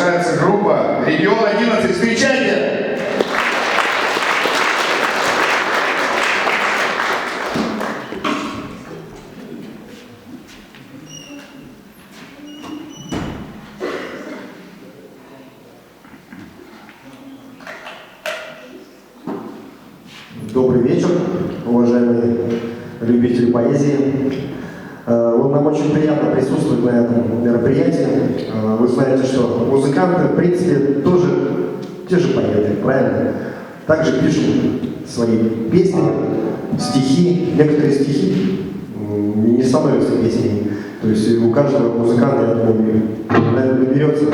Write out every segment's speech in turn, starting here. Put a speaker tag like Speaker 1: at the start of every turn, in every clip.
Speaker 1: приглашается группа «Регион 11». Встречайте!
Speaker 2: Добрый вечер, уважаемые любители поэзии. Вот нам очень приятно присутствовать на этом мероприятии. Вы знаете, что музыканты, в принципе, тоже те же поэты, правильно? Также пишут свои песни, стихи. Некоторые стихи не становятся песнями. То есть у каждого музыканта, я думаю, наверное, наберется,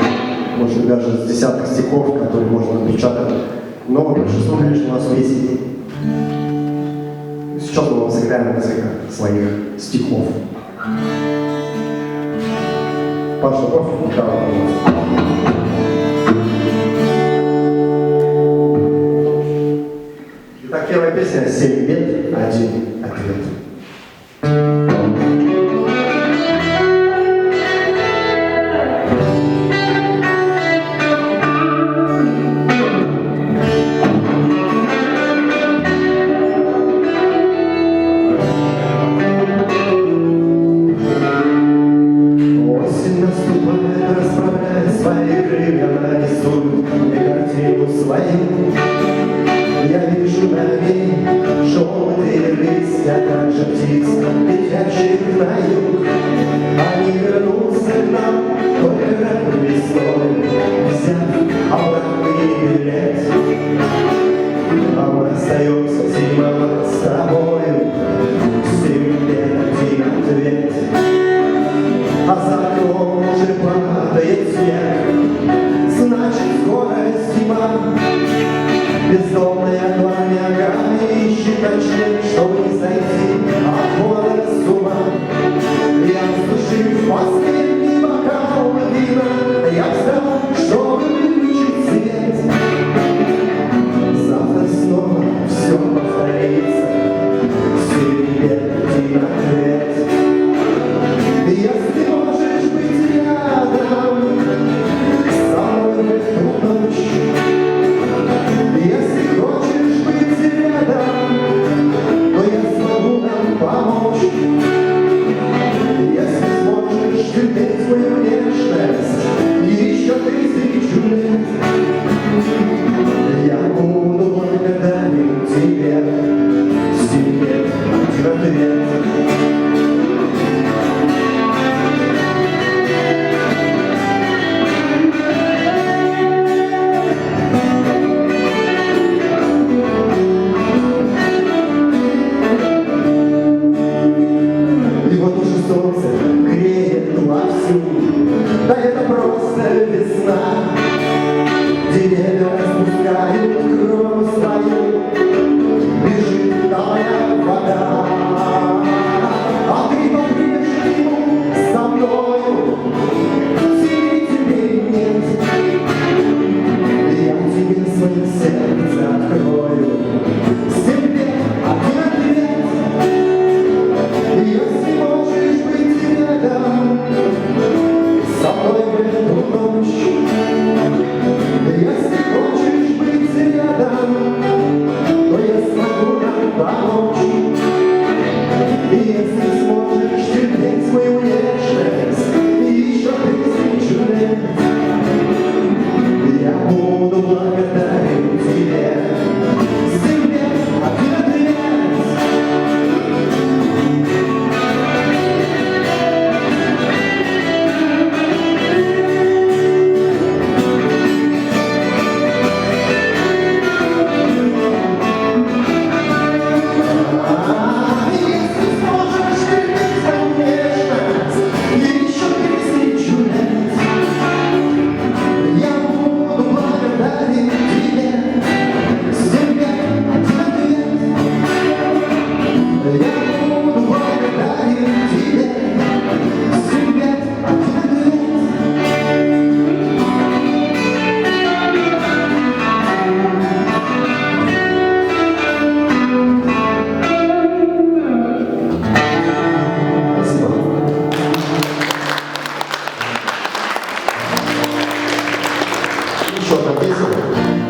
Speaker 2: может быть, даже с десяток стихов, которые можно напечатать. Но большинство, конечно, у нас песен. Сейчас мы вам сыграем несколько своих стихов. Паша, Бог, да, итак, первая песня «7 бед, один ответ». Я вижу на ней желтые листья, также птиц, летящих на юг. Они вернутся к нам только ранней весной, взяв обратный билет. А мы остаемся зимой с тобою, 7 лет один ответ. А за окном уже падает снег, значит скоро зима. Бездомная пламя ищет ночлег, чтобы не сойти от холода с ума. Я вслушив последний бокал вина, я встал, чтобы выключить свет. Завтра снова все повторится, 7 лет один ответ. Если можешь быть рядом со мной в эту ночь, если хочешь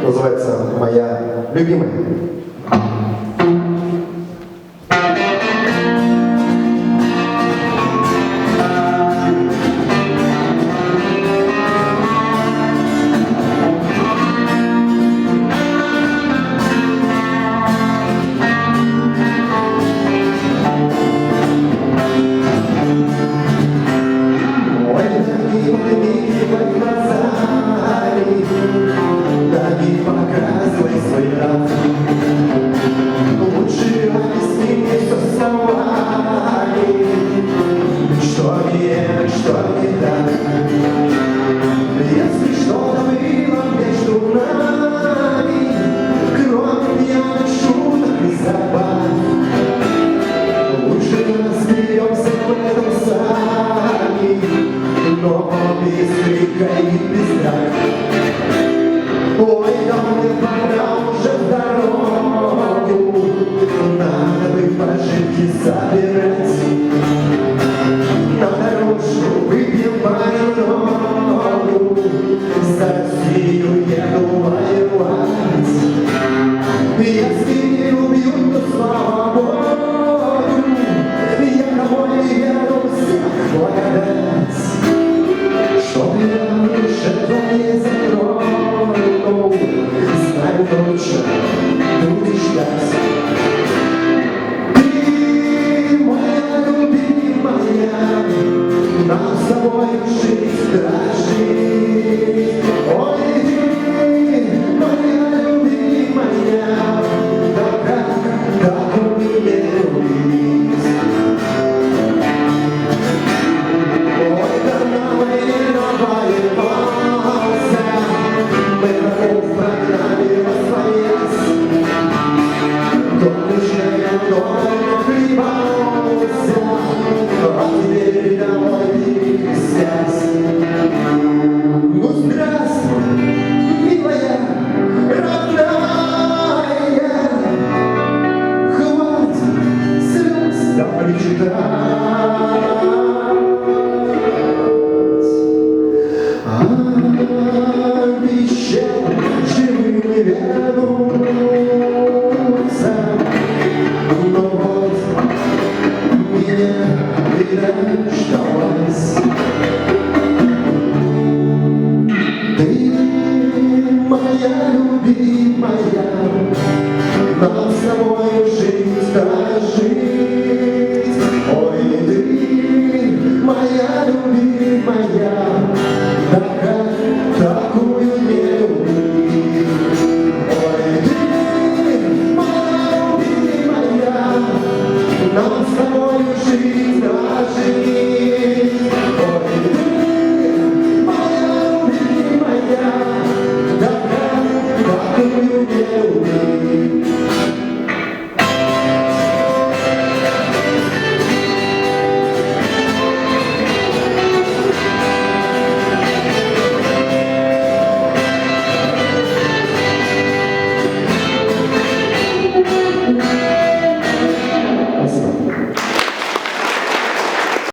Speaker 2: называется «Моя любимая».
Speaker 3: Нам с тобой жить, дожить.